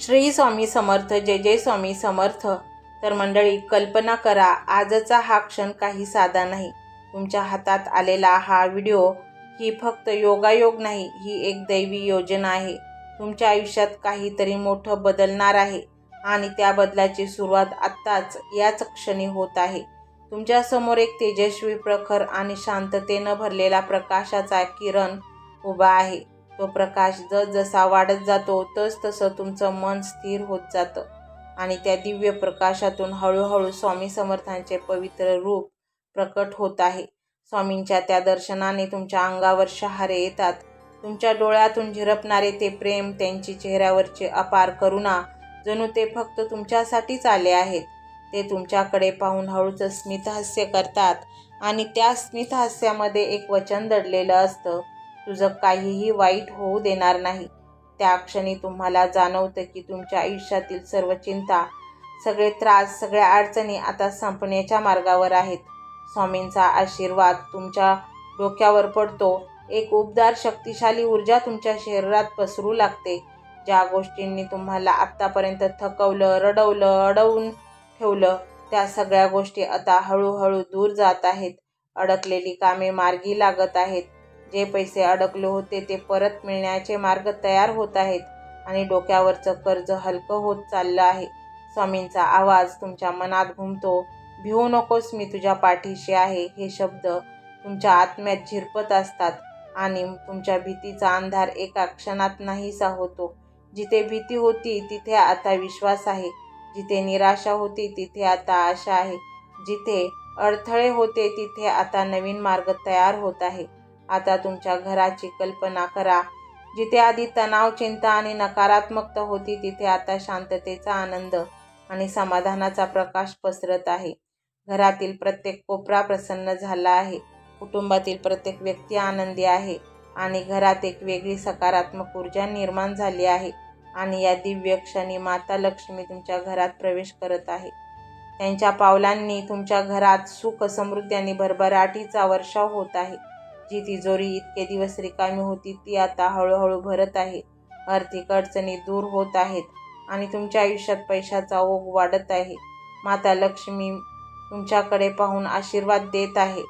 श्री स्वामी समर्थ. जय जय स्वामी समर्थ. तर मंडळी, कल्पना करा, आजचा हा क्षण काही साधा नाही. तुमच्या हातात आलेला हा व्हिडिओ ही फक्त योगायोग नाही, ही एक दैवी योजना आहे. तुमच्या आयुष्यात काहीतरी मोठं बदलणार आहे आणि त्या बदलाची सुरुवात आत्ताच याच क्षणी होत आहे. तुमच्यासमोर एक तेजस्वी, प्रखर आणि शांततेनं भरलेला प्रकाशाचा किरण उभा आहे. तो प्रकाश जसा वाढत जातो तसं तुमचं मन स्थिर होत जातं आणि त्या दिव्य प्रकाशातून हळूहळू स्वामी समर्थांचे पवित्र रूप प्रकट होत आहे. स्वामींच्या त्या दर्शनाने तुमच्या अंगावर शहारे येतात. तुमच्या डोळ्यातून झिरपणारे ते प्रेम, त्यांची चेहऱ्यावरची अपार करुणा, जणू ते फक्त तुमच्यासाठीच आले आहेत. ते तुमच्याकडे पाहून हळूच स्मितहास्य करतात आणि त्या स्मितहास्यामध्ये एक वचन दडलेलं असतं, तुझं काहीही वाईट होऊ देणार नाही. त्या क्षणी तुम्हाला जाणवतं की तुमच्या आयुष्यातील सर्व चिंता, सगळे त्रास, सगळ्या अडचणी आता संपण्याच्या मार्गावर आहेत. स्वामींचा आशीर्वाद तुमच्या डोक्यावर पडतो. एक उबदार, शक्तिशाली ऊर्जा तुमच्या शरीरात पसरू लागते. ज्या गोष्टींनी तुम्हाला आत्तापर्यंत थकवलं, रडवलं, अडवून ठेवलं, त्या सगळ्या गोष्टी आता हळूहळू दूर जात आहेत. अडकलेली कामे मार्गी लागत आहेत. जे पैसे अडकले होते ते परत मिळण्याचे मार्ग तयार होत आहेत आणि डोक्यावरचं कर्ज हलकं होत चाललं आहे. स्वामींचा आवाज तुमच्या मनात घुमतो. भिवू नकोस, मी तुझ्या पाठीशी आहे. हे शब्द तुमच्या आत्म्यात झिरपत असतात आणि तुमच्या भीतीचा अंधार एका क्षणात नाहीसा होतो. जिथे भीती होती तिथे आता विश्वास आहे. जिथे निराशा होती तिथे आता आशा आहे. जिथे अडथळे होते तिथे आता नवीन मार्ग तयार होत आहे. आता तुमच्या घराची कल्पना करा. जिथे आधी तणाव, चिंता आणि नकारात्मकता होती तिथे आता शांततेचा आनंद आणि समाधानाचा प्रकाश पसरत आहे. घरातील प्रत्येक कोपरा प्रसन्न झाला आहे. कुटुंबातील प्रत्येक व्यक्ती आनंदी आहे आणि घरात एक वेगळी सकारात्मक ऊर्जा निर्माण झाली आहे. आणि या दिव्य क्षणी माता लक्ष्मी तुमच्या घरात प्रवेश करत आहे. त्यांच्या पावलांनी तुमच्या घरात सुख, समृद्धी आणि भरभराटीचा वर्षाव होत आहे. जी तिजोरी इतके दिवस रिकामी होती ती आता हळूहळू भरत आहे. आर्थिक अडचणी दूर होत आहेत आणि तुमच्या आयुष्यात पैशाचा ओघ वाढत आहे. माता लक्ष्मी तुमच्याकडे पाहून आशीर्वाद देत आहे.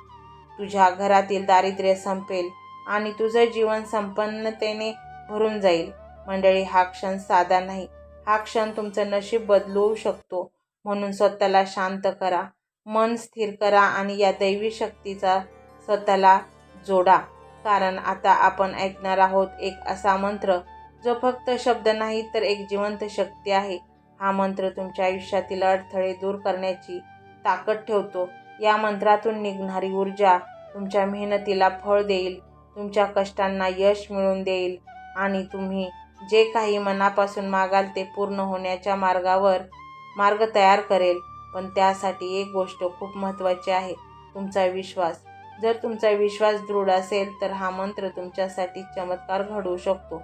तुझ्या घरातील दारिद्र्य संपेल आणि तुझं जीवन संपन्नतेने भरून जाईल. मंडळी, हा क्षण साधा नाही. हा क्षण तुमचं नशीब बदलवू शकतो. म्हणून स्वतःला शांत करा, मन स्थिर करा आणि या दैवी शक्तीचा स्वतःला जोडा. कारण आता आपण ऐकणार आहोत एक असा मंत्र जो फक्त शब्द नाही तर एक जिवंत शक्ती आहे. हा मंत्र तुमच्या आयुष्यातील अडथळे दूर करण्याची ताकद ठेवतो. या मंत्रातून निघणारी ऊर्जा तुमच्या मेहनतीला फळ देईल, तुमच्या कष्टांना यश मिळवून देईल आणि तुम्ही जे काही मनापासून मागाल ते पूर्ण होण्याच्या मार्ग तयार करेल. पण त्यासाठी एक गोष्ट खूप महत्त्वाची आहे, तुमचा विश्वास. जर तुमचा विश्वास दृढ असेल तर हा मंत्र तुमच्यासाठी चमत्कार घडवू शकतो.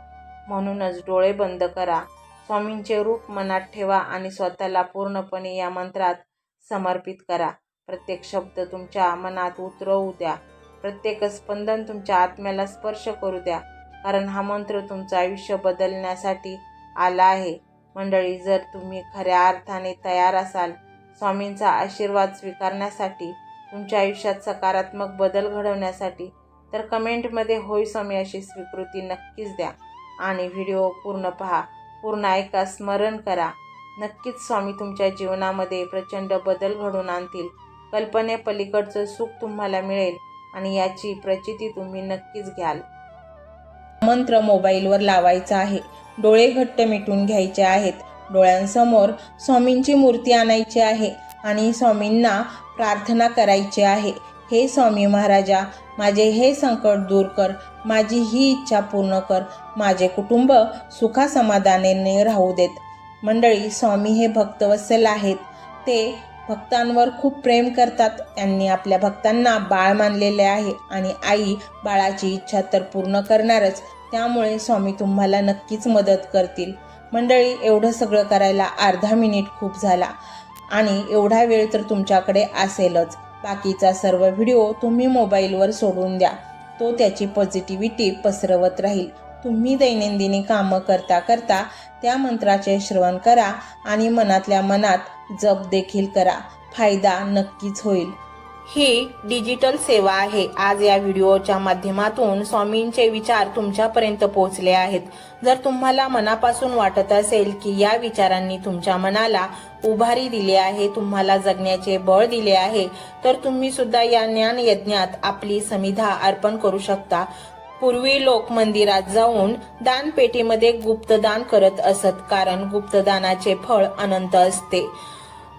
म्हणूनच डोळे बंद करा, स्वामींचे रूप मनात ठेवा आणि स्वतःला पूर्णपणे या मंत्रात समर्पित करा. प्रत्येक शब्द तुमच्या मनात उतरवू द्या. प्रत्येक स्पंदन तुमच्या आत्म्याला स्पर्श करू द्या. कारण हा मंत्र तुमचं आयुष्य बदलण्यासाठी आला आहे. मंडळी, जर तुम्ही खऱ्या अर्थाने तयार असाल स्वामींचा आशीर्वाद स्वीकारण्यासाठी, तुमच्या आयुष्यात सकारात्मक बदल घडवण्यासाठी, तर कमेंटमध्ये होय स्वामी अशी स्वीकृती नक्कीच द्या आणि व्हिडिओ पूर्ण पहा, पूर्ण ऐका, स्मरण करा. नक्कीच स्वामी तुमच्या जीवनामध्ये प्रचंड बदल घडवून आणतील. कल्पनेपलीकडचं सुख तुम्हाला मिळेल आणि याची प्रचिती तुम्ही नक्कीच घ्याल. मंत्र मोबाईलवर लावायचा आहे. डोळे घट्ट मिटून घ्यायचे आहेत. डोळ्यांसमोर स्वामींची मूर्ती आणायची आहे आणि स्वामींना प्रार्थना करायची आहे. हे स्वामी महाराजा, माझे हे संकट दूर कर, माझी ही इच्छा पूर्ण कर, माझे कुटुंब सुखासमाधानाने राहू देत. मंडळी, स्वामी हे भक्तवत्सल आहेत. ते भक्तांवर खूप प्रेम करतात. त्यांनी आपल्या भक्तांना बाळ मानलेले आहे आणि आई बाळाची इच्छा तर पूर्ण करणारच. त्यामुळे स्वामी तुम्हाला नक्कीच मदत करतील. मंडळी, एवढं सगळं करायला अर्धा मिनिट खूप झाला आणि एवढा वेळ तर तुमच्याकडे असेलच. बाकीचा सर्व व्हिडिओ तुम्ही मोबाईलवर सोडून द्या. तो त्याची पॉझिटिव्हिटी पसरवत राहील. तुम्ही दैनंदिनी कामं करता करता त्या मंत्राचे श्रवण करा आणि मनातल्या मनात जप देखील करा. फायदा नक्कीच होईल. ही डिजिटल सेवा आहे. आज या व्हिडिओच्या माध्यमातून स्वामींचे विचार तुमच्यापर्यंत पोहोचले आहेत. जर तुम्हाला मनापासून वाटत असेल की या विचारांनी तुमच्या मनाला उभारी दिली आहे, तुम्हाला जगण्याचे बळ दिले आहे, तर तुम्ही सुद्धा या ज्ञान यज्ञात आपली समिधा अर्पण करू शकता. पूर्वी लोक मंदिरात जाऊन दानपेटीमध्ये गुप्तदान करत असत, कारण गुप्तदानाचे फळ अनंत असते.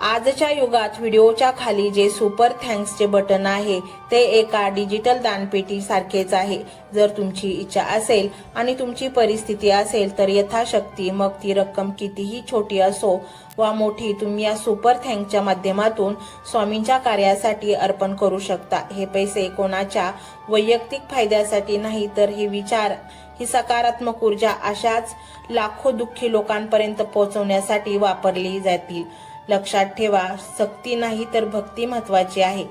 आजच्या युगात व्हिडिओच्या खाली जे सुपर थँक्सचे बटन आहे ते एका डिजिटल दानपेटी सारखेच आहे. जर तुमची इच्छा असेल आणि तुमची परिस्थिती असेल तर यथाशक्ती, मग ती रक्कम कितीही छोटी असो वा मोठी, तुम्ही या सुपर थँक्सच्या माध्यमातून स्वामींच्या कार्यासाठी अर्पण करू शकता. हे पैसे कोणाच्या वैयक्तिक फायद्यासाठी नाही, तर हे विचार, ही सकारात्मक ऊर्जा अशाच लाखो दुःखी लोकांपर्यंत पोहोचवण्यासाठी वापरली जातील. लक्षात ठेवा, सक्ती नाही तर भक्ती महत्वाची आहे.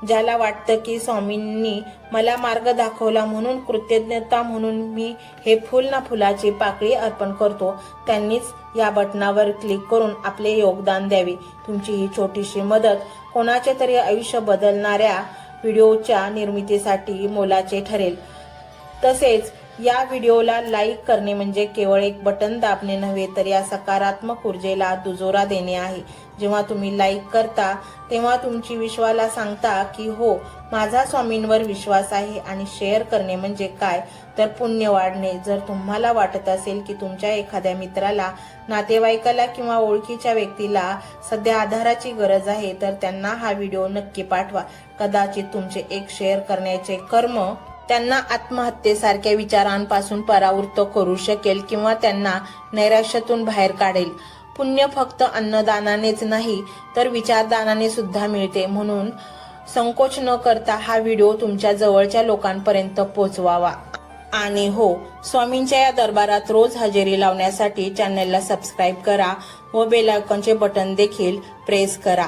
ज्याला वाटतं की स्वामींनी मला मार्ग दाखवला म्हणून कृतज्ञता म्हणून मी हे फुल ना फुलाची पाकळी अर्पण करतो, त्यांनीच या बटनावर क्लिक करून आपले योगदान द्यावे. तुमची ही छोटीशी मदत कोणाचे तरी आयुष्य बदलणाऱ्या व्हिडिओच्या निर्मितीसाठी मोलाचे ठरेल. तसेच या व्हिडिओला लाईक करणे म्हणजे केवळ एक बटन दाबणे नव्हे, तर या सकारात्मक ऊर्जेला दुजोरा देणे आहे. जेव्हा तुम्ही लाईक करता तेव्हा तुमची विश्वाला सांगता की हो, माझा स्वामींवर विश्वास आहे. आणि शेअर करणे म्हणजे काय, तर पुण्य वाढणे. जर तुम्हाला वाटत असेल की तुमच्या एखाद्या मित्राला, नातेवाईकाला किंवा ओळखीच्या व्यक्तीला सध्या आधाराची गरज आहे, तर त्यांना हा व्हिडिओ नक्की पाठवा. कदाचित तुमचे एक शेअर करण्याचे कर्म त्यांना आत्महत्येसारख्या विचारांपासून परावृत्त करू शकेल किंवा त्यांना नैराश्यातून बाहेर काढेल. पुण्य फक्त अन्नदानानेच नाही तर विचारदानाने सुद्धा मिळते. म्हणून संकोच न करता हा व्हिडिओ तुमच्या जवळच्या लोकांपर्यंत पोहोचवावा. आणि हो, स्वामींच्या या दरबारात रोज हजेरी लावण्यासाठी चॅनलला सबस्क्राईब करा व बेल आयकॉनचे बटन देखील प्रेस करा.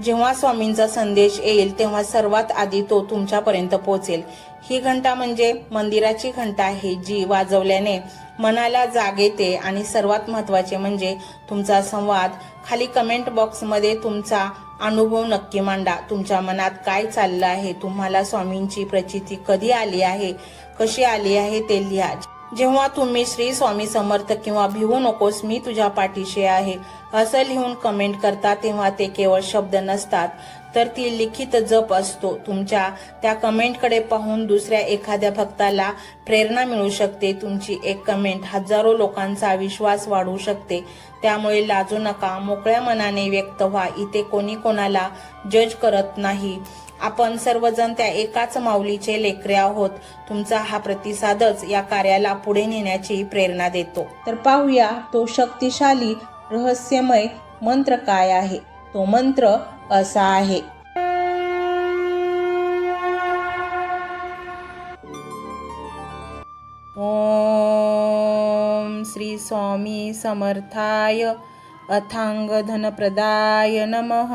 जेव्हा स्वामींचा संदेश येईल तेव्हा सर्वात आधी तो तुमच्यापर्यंत पोहोचेल. ही घंटा म्हणजे मंदिराची घंटा आहे, जी वाजवल्याने मनाला जाग येते. आणि सर्वात महत्त्वाचे म्हणजे तुमचा संवाद. खाली कमेंट बॉक्समध्ये तुमचा अनुभव नक्की मांडा. तुमच्या मनात काय चाललं आहे, तुम्हाला स्वामींची प्रचिती कधी आली आहे, कशी आली आहे ते लिहा. जेव्हा तुम्ही श्री स्वामी समर्थ किंवा भिवू नकोस मी तुझ्या पाठीशी आहे असं लिहून कमेंट करता, तेव्हा ते केवळ शब्द नसतात, तर ती लिखित जप असतो. तुमच्या त्या कमेंटकडे पाहून दुसऱ्या एखाद्या भक्ताला प्रेरणा मिळू शकते. तुमची एक कमेंट हजारो लोकांचा विश्वास वाढवू शकते. त्यामुळे लाजू नका, मोकळ्या मनाने व्यक्त व्हा. इथे कोणी कोणाला जज करत नाही. आपण सर्वजण त्या एकाच माऊलीचे लेकरे आहोत. तुमचा हा प्रतिसादच या कार्याला पुढे नेण्याची प्रेरणा देतो. तर पाहूया तो शक्तिशाली रहस्यमय मंत्र काय आहे. तो मंत्र असा आहे. ओम श्री स्वामी समर्थाय अथांग धनप्रदाय नमः.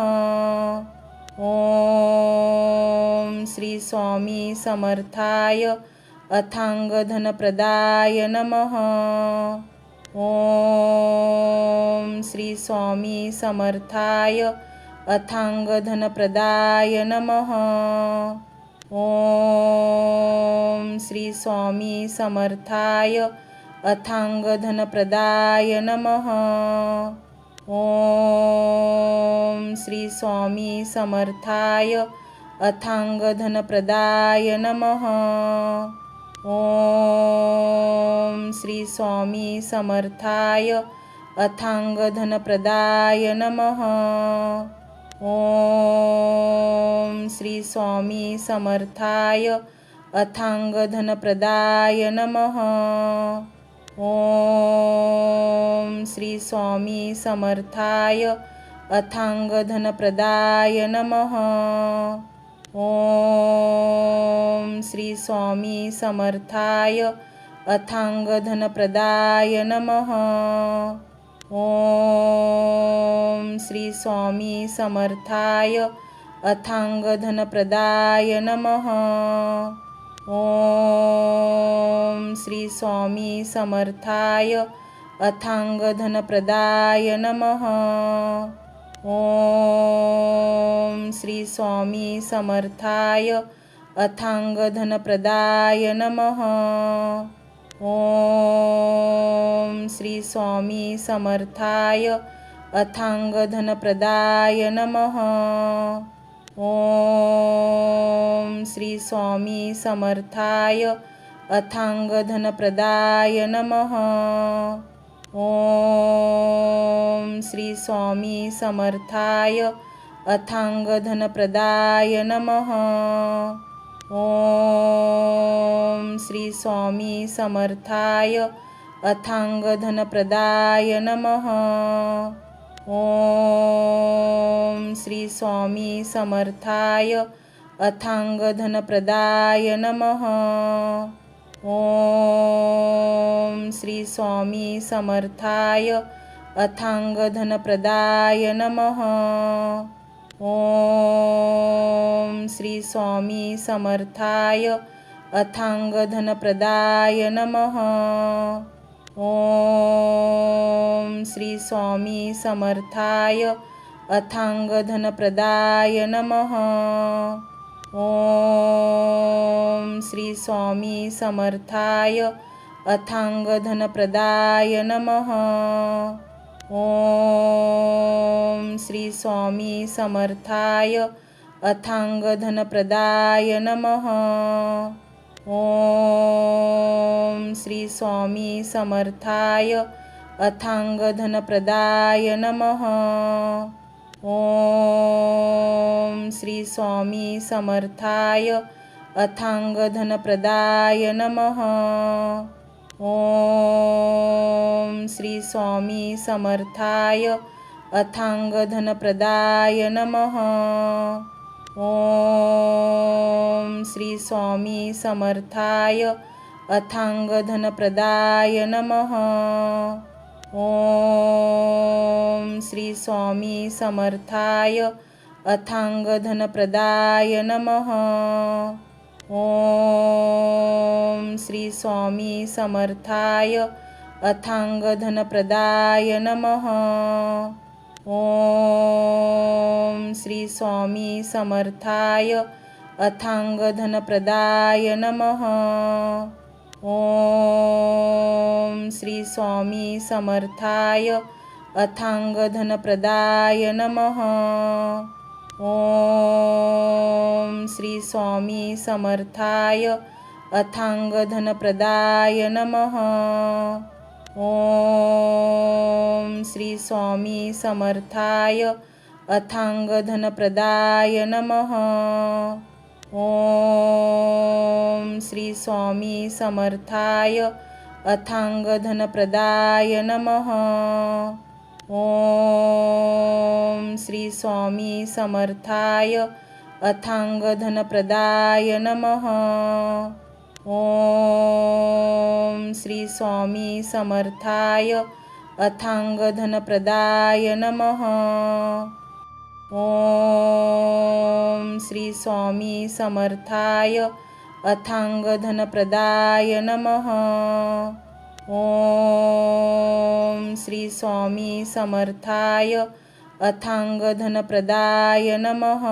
ओम श्री स्वामी समर्थाय अथांग धनप्रदाय नमः. ओम श्री स्वामी समर्थाय अथांग धनप्रदाय नमः. ओम श्री स्वामी समर्थाय अथांग धनप्रदाय नमः. ओम श्री स्वामी समर्थाय अथांग धनप्रदाय नमः. ओम श्री स्वामी समर्थाय अथांग धनप्रदाय नमः. ओम श्री स्वामी समर्थाय अथांग धनप्रदाय नमः. ओम श्री स्वामी समर्थाय अथांग धनप्रदाय नमः. ओम श्री स्वामी समर्थाय अथांग धनप्रदाय नमः. ओम श्री स्वामी समर्थाय अथांग धनप्रदाय नमः. ओम श्री स्वामी समर्थाय अथांगधनप्रदाय नमः। ओम श्री स्वामी समर्थाय अथांगधनप्रदाय नमः। ओम श्री स्वामी समर्थाय अथांगधनप्रदाय नमः। ओम श्री स्वामी समर्थाय अथांगधनप्रदाय नमः। ओम श्री स्वामी समर्थाय अथांगधनप्रदाय नमः। ओम श्री स्वामी समर्थाय अथांगधनप्रदाय नमः। ओम श्री स्वामी समर्थाय अथांगधनप्रदाय नमः। ओम श्री स्वामी समर्थाय अथांगधनप्रदाय नमः। ओम श्री स्वामी समर्थाय अथांगधनप्रदाय नमः। ओम श्री स्वामी समर्थाय अथांगधनप्रदाय नमः। ओम श्री स्वामी समर्थाय अथांगधनप्रदाय नमः। ओम श्री स्वामी समर्थाय अथांगधनप्रदाय नमः। ओम श्री स्वामी समर्थाय अथांगधनप्रदाय नमः। ओम श्री स्वामी समर्थाय अथांगधनप्रदाय नमः। ओम श्री स्वामी समर्थाय अथांगधनप्रदाय नमः। ओम श्री स्वामी समर्थाय अथांगधनप्रदाय नमः। ओम श्री स्वामी समर्थाय अथांगधनप्रदाय नमः। ओम श्री स्वामी समर्थाय अथांगधनप्रदाय नमः। ओम श्री स्वामी समर्थाय अथांगधनप्रदाय नमः। ओम श्री स्वामी समर्थाय अथांगधनप्रदाय नमः। ओम श्री स्वामी समर्थाय अथांगधनप्रदाय नमः। ओम श्री स्वामी समर्थाय अथांगधनप्रदाय नमः। ओम श्री स्वामी समर्थाय अथांगधनप्रदाय नमः। ओम श्री स्वामी समर्थाय अथांगधनप्रदाय नमः। ओम श्री स्वामी समर्थाय अथांगधनप्रदाय नमः। ओम श्री स्वामी समर्थाय अथांगधनप्रदाय नमः। ओम श्री स्वामी समर्थाय अथांगधनप्रदाय नमः।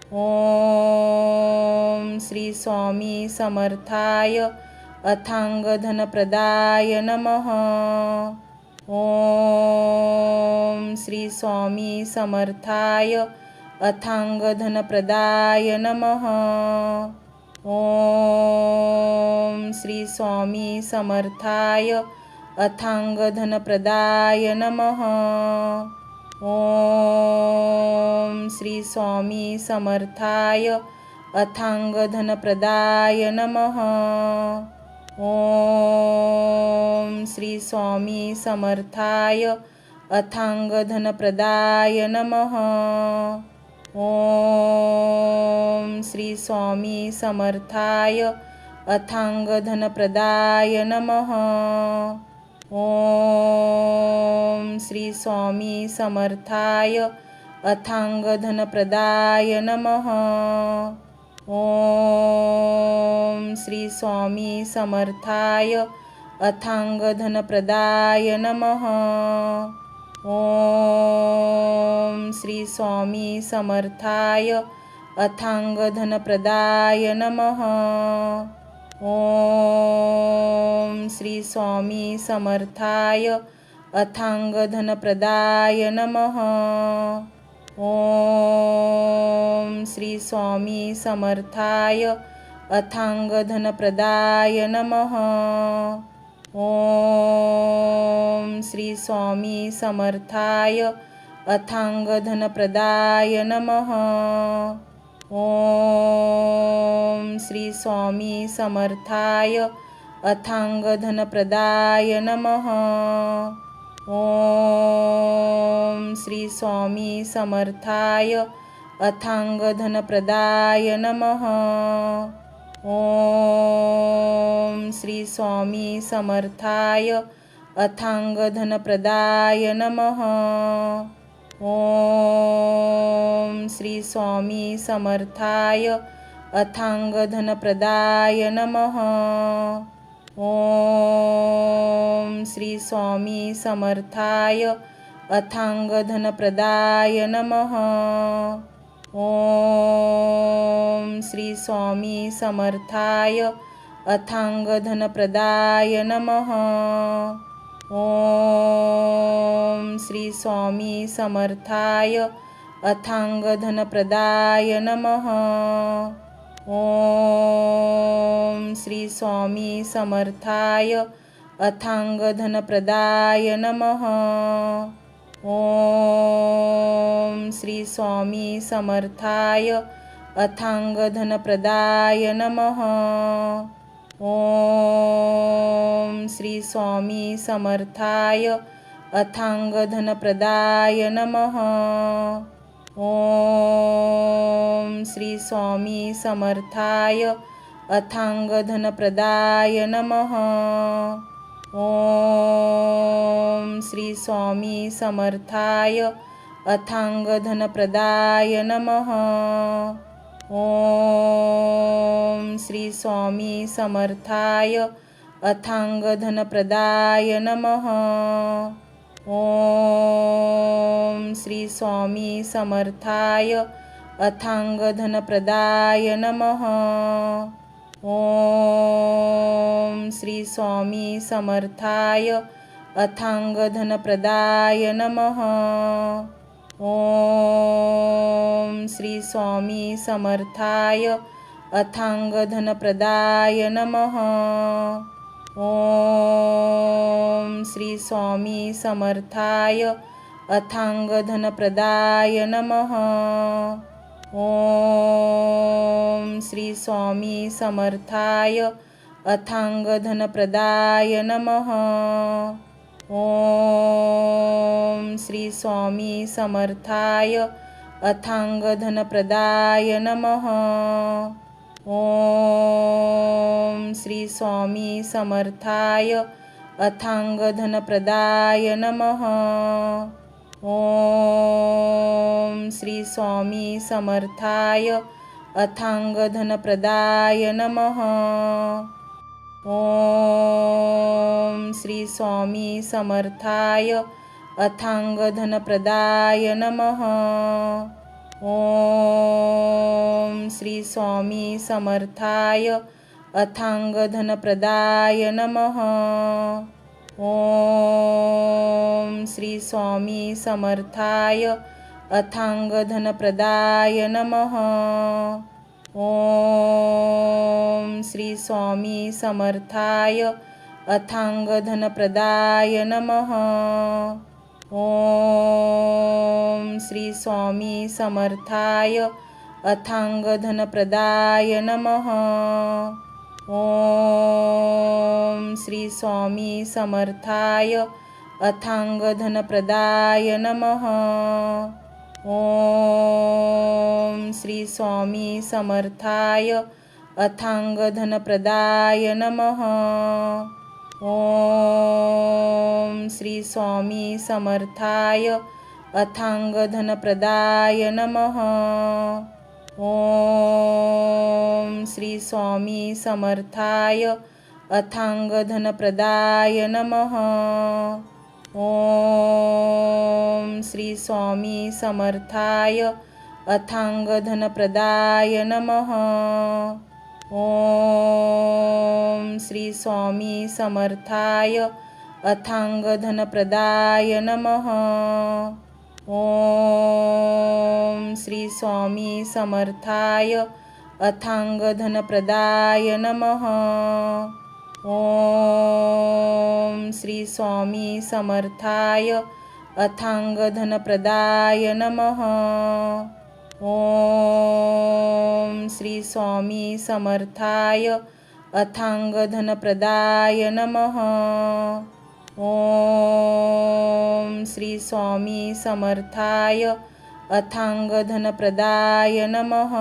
ओम श्री स्वामी समर्थाय अथांगधनप्रदाय नमः। ओम श्री स्वामी समर्थाय अथांगधनप्रदाय नमः। ओम श्री स्वामी समर्थाय अथांगधनप्रदाय नमः। ओम श्री स्वामी समर्थाय अथांगधनप्रदाय नमः। ओम श्री स्वामी समर्थाय अथांगधनप्रदाय नमः। ओम श्री स्वामी समर्थाय अथांगधनप्रदाय नमः। ओम श्री स्वामी समर्थाय अथांगधनप्रदाय नमः। ओम श्री स्वामी समर्थाय अथांग धनप्रदाय नमः। ओम श्री स्वामी समर्थाय अथांग धनप्रदाय नमः। ओम श्री स्वामी समर्थाय अथांग धनप्रदाय नमः। ओम श्री स्वामी समर्थाय अथांग धनप्रदाय नमः। ओम श्री स्वामी समर्थाय अथांग धनप्रदाय नमः। ओम श्री स्वामी समर्थाय अथांग धनप्रदाय नमः। ओम श्री स्वामी समर्थाय अथांग धनप्रदाय नमः। ओम श्री स्वामी समर्थाय अथांग धनप्रदाय नमः। ओम श्री स्वामी समर्थाय अथांग धनप्रदाय नमः। ओम श्री स्वामी समर्थाय अथांग धनप्रदाय नमः। ओम श्री स्वामी समर्थाय अथांग धनप्रदाय नमः। ओम श्री स्वामी समर्थाय अथांग धनप्रदाय नमः। ओम श्री स्वामी समर्थाय अथांग धनप्रदाय नमः। ओम श्री स्वामी समर्थाय अथांग धनप्रदाय नमः। ओम श्री स्वामी समर्थाय अथांग धनप्रदाय नमः। ओम श्री स्वामी समर्थाय अथांग धनप्रदाय नमः। ओम श्री स्वामी समर्थाय अथांग धनप्रदाय नमः। ओम श्री स्वामी समर्थाय अथांग धनप्रदाय नमः। ओम श्री स्वामी समर्थाय अथांग धनप्रदाय नमः। ओम श्री स्वामी समर्थाय अथांग धनप्रदाय नमः। ओम श्री स्वामी समर्थाय अथांग धनप्रदाय नमः। ओम श्री स्वामी समर्थाय अथांग धनप्रदाय नमः। ओम श्री स्वामी समर्थाय अथांग धनप्रदाय नमः। ओम श्री स्वामी समर्थाय अथांग धनप्रदाय नमः। ओम श्री स्वामी समर्थाय अथांग धनप्रदाय नमः। ओम श्री स्वामी समर्थाय अथांग धनप्रदाय नमः। ओम श्री स्वामी समर्थाय अथांग धनप्रदाय नमः। ओम श्री स्वामी समर्थाय अथांग धनप्रदाय नमः। ओम श्री स्वामी समर्थाय अथांग धनप्रदाय नमः। ओम श्री स्वामी समर्थाय अथांग धनप्रदाय नमः। ओम श्री स्वामी समर्थाय अथांग धनप्रदाय नमः। ओम श्री स्वामी समर्थाय अथांग धनप्रदाय नमः। ओम श्री स्वामी समर्थाय अथांग धनप्रदाय नमः। ओम श्री स्वामी समर्थाय अथांग धनप्रदाय नमः। ओम श्री स्वामी समर्थाय अथांग धनप्रदाय नमः। ओम श्री स्वामी समर्थाय अथांग धनप्रदाय नमः। ओम श्री स्वामी समर्थाय अथांग धनप्रदाय नमः। ओम श्री स्वामी समर्थाय अथांग धनप्रदाय नमः। ओम श्री स्वामी समर्थाय अथांग धनप्रदाय नमः। ओम श्री स्वामी समर्थाय अथांग धनप्रदाय नमः। ओम श्री स्वामी समर्थाय अथांग धनप्रदाय नमः।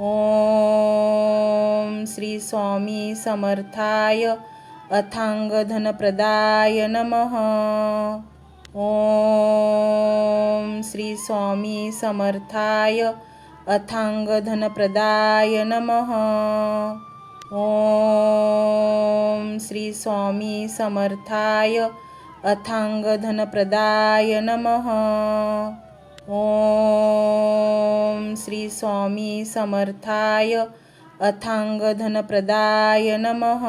ओम श्री स्वामी समर्थाय अथांग धनप्रदाय नमः। ओम श्री स्वामी समर्थाय अथांग धनप्रदाय नमः। ओम श्री स्वामी समर्थाय अथांग धनप्रदाय नमः। ओम श्री स्वामी समर्थाय अथांग धनप्रदाय नमः।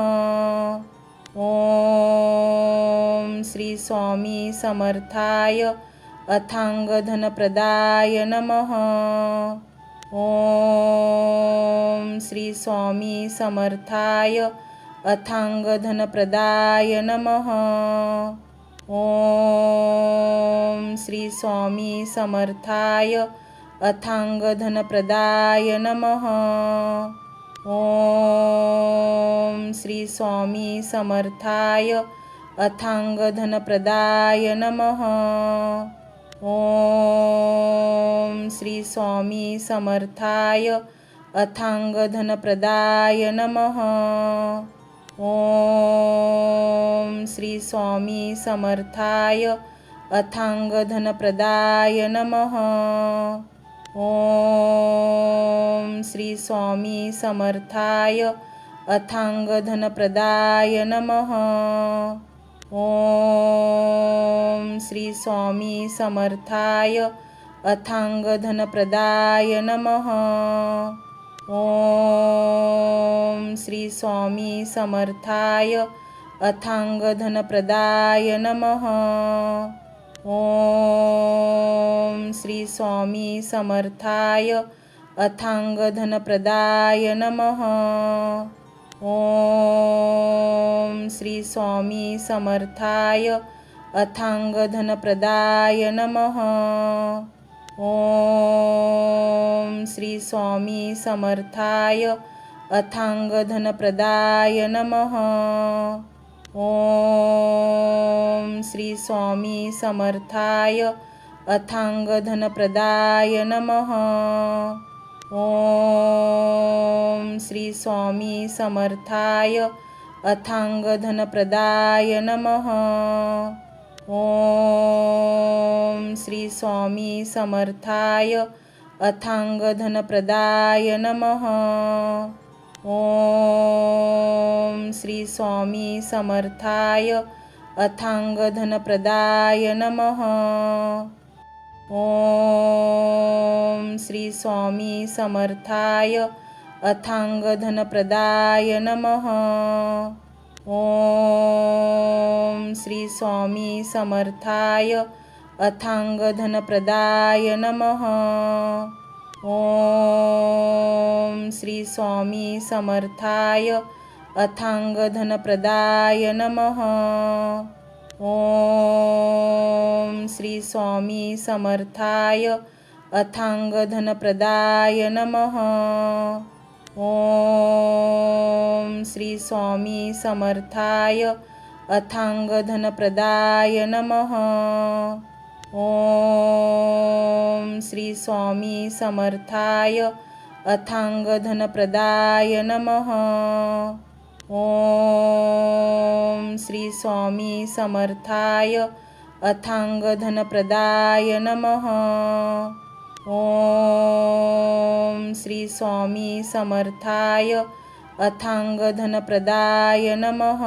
ओम श्री स्वामी समर्थाय अथांग धनप्रदाय नमः। ओम श्री स्वामी समर्थाय अथांग धनप्रदाय नमः। ओम श्री स्वामी समर्थाय अथांग धनप्रदाय नमः। ओम श्री स्वामी समर्थाय अथांग धनप्रदाय नमः। ओम श्री स्वामी समर्थाय अथांग धनप्रदाय नमः। ओम श्री स्वामी समर्थाय अथांग धनप्रदाय नमः। ओम श्री स्वामी समर्थाय अथांग धनप्रदाय नमः। ओम श्री स्वामी समर्थाय अथांग धनप्रदाय नमः। ओम श्री स्वामी समर्थाय अथांग धनप्रदाय नमः। ओम श्री स्वामी समर्थाय अथांग धनप्रदाय नमः। ओम श्री स्वामी समर्थाय अथांग धनप्रदाय नमः। ओम श्री स्वामी समर्थाय अथांग धनप्रदाय नमः। ओम श्री स्वामी समर्थाय अथांग धनप्रदाय नमः। ओम श्री स्वामी समर्थाय अथांग धनप्रदाय नमः। ओम श्री स्वामी समर्थाय अथांग धनप्रदाय नमः। ओम श्री स्वामी समर्थाय अथांग धनप्रदाय नमः। ओम श्री स्वामी समर्थाय अथांग धनप्रदाय नमः। ओम श्री स्वामी समर्थाय अथांग धनप्रदाय नमः। ओम श्री स्वामी समर्थाय अथांग धनप्रदाय नमः। ओम श्री स्वामी समर्थाय अथांग धनप्रदाय नमः। ओम श्री स्वामी समर्थाय अथांग धनप्रदाय नमः। ओम श्री स्वामी समर्थाय अथांग धनप्रदाय नमः। ओम श्री स्वामी समर्थाय अथांग धनप्रदाय नमः। ओम श्री स्वामी समर्थाय अथांग धनप्रदाय नमः।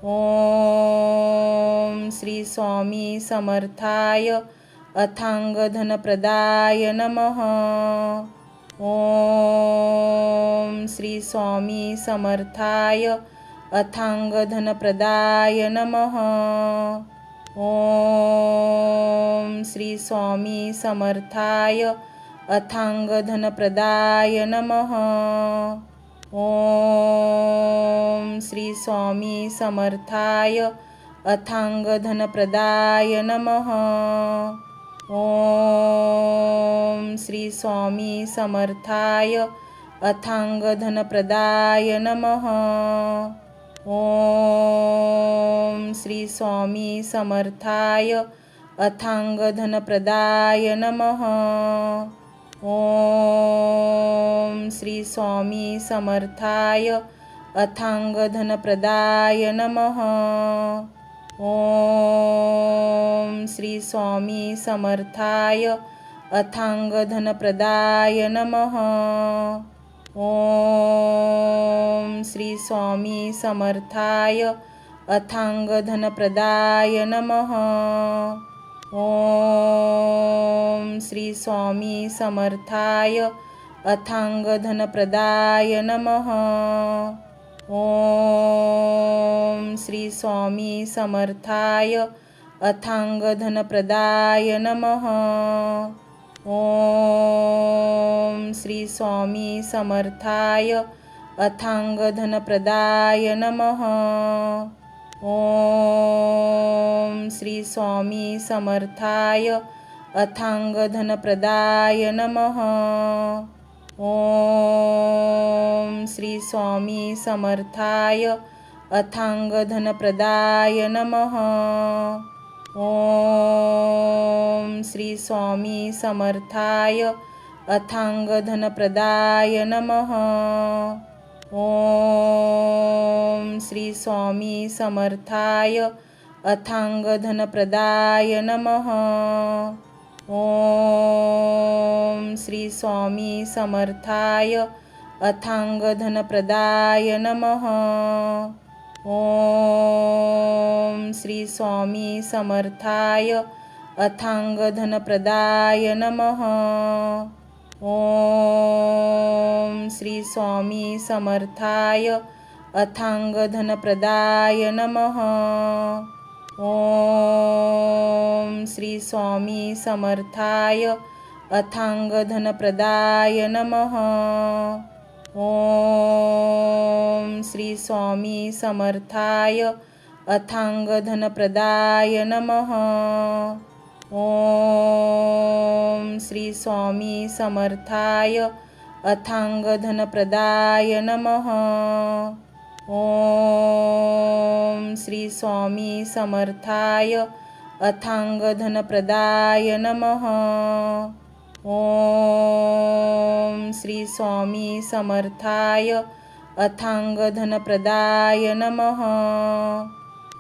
ओम श्री स्वामी समर्थाय अथांग धनप्रदाय नमः। ओम श्री स्वामी समर्थाय अथांग धनप्रदाय नमः। ओम श्री स्वामी समर्थाय अथांग धनप्रदाय नमः। ओम श्री स्वामी समर्थाय अथांग धनप्रदाय नमः। ओम श्री स्वामी समर्थाय अथांग धनप्रदाय नमः। ओम श्री स्वामी समर्थाय अथांग धनप्रदाय नमः। ओम श्री स्वामी समर्थाय अथांग धनप्रदाय नमः। ओम श्री स्वामी समर्थाय अथांग धनप्रदाय नमः। ओम श्री स्वामी समर्थाय अथांग धनप्रदाय नमः। ओम श्री स्वामी समर्थाय अथांग धनप्रदाय नमः। ओम श्री स्वामी समर्थाय अथांग धनप्रदाय नमः। ओम श्री स्वामी समर्थाय अथांग धनप्रदाय नमः। ओम श्री स्वामी समर्थाय अथांग धनप्रदाय नमः। ओम श्री स्वामी समर्थाय अथांग धनप्रदाय नमः। ओम श्री स्वामी समर्थाय अथांग धनप्रदाय नमः। ओम श्री स्वामी समर्थाय अथांग धनप्रदाय नमः। ओम श्री स्वामी समर्थाय अथांग धनप्रदाय नमः। ओम श्री स्वामी समर्थाय अथांग धनप्रदाय नमः। ओम श्री स्वामी समर्थाय अथांग धनप्रदाय नमः। ओम श्री स्वामी समर्थाय अथांग धनप्रदाय नमः। ओम श्री स्वामी समर्थाय अथांग धनप्रदाय नमः। ओम श्री स्वामी समर्थाय अथांग धनप्रदाय नमः। ओम श्री स्वामी समर्थाय अथांग धनप्रदाय नमः। ओम श्री स्वामी समर्थाय अथांग धनप्रदाय नमः।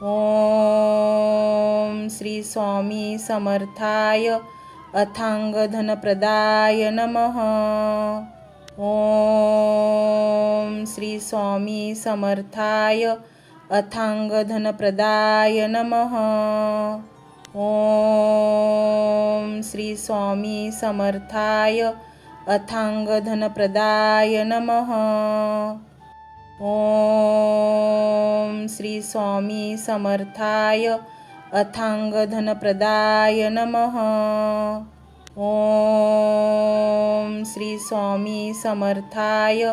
ओम श्री स्वामी समर्थाय अथांग धनप्रदाय नमः। ओम श्री स्वामी समर्थाय अथांग धनप्रदाय नमः। ओम श्री स्वामी समर्थाय अथांग धनप्रदाय नमः। ओम श्री स्वामी समर्थाय अथांग धनप्रदाय नमः। ओम श्री स्वामी समर्थाय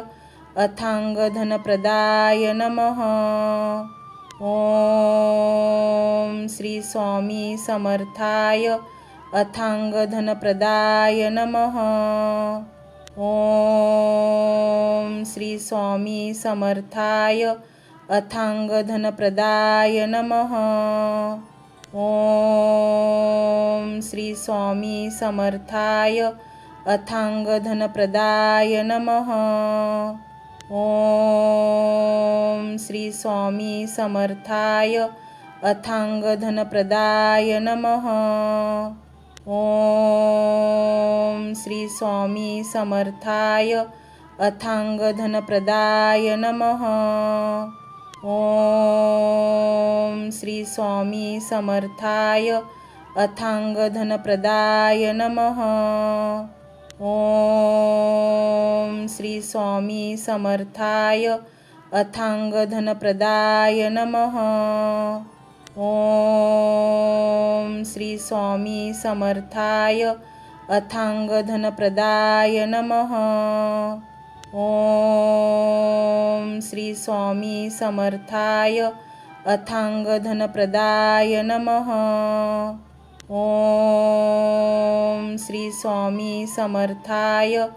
अथांग धनप्रदाय नमः। ओम श्री स्वामी समर्थाय अथांग धनप्रदाय नमः। ओम श्री स्वामी समर्थाय अथांग धनप्रदाय नमः। ओम श्री स्वामी समर्थाय अथांग धनप्रदाय नमः। ओम श्री स्वामी समर्थाय अथांग धनप्रदाय नमः। ओम श्री स्वामी समर्थाय अथांगधनप्रदाय नमः। ओम श्री स्वामी समर्थाय अथांगधनप्रदाय नमः। ओम श्री स्वामी समर्थाय अथांगधनप्रदाय नमः। ओम श्री स्वामी समर्थाय अथांगधनप्रदाय नमः। ओम श्री स्वामी समर्थाय अथांगधनप्रदाय नमः। ओम श्री स्वामी समर्थाय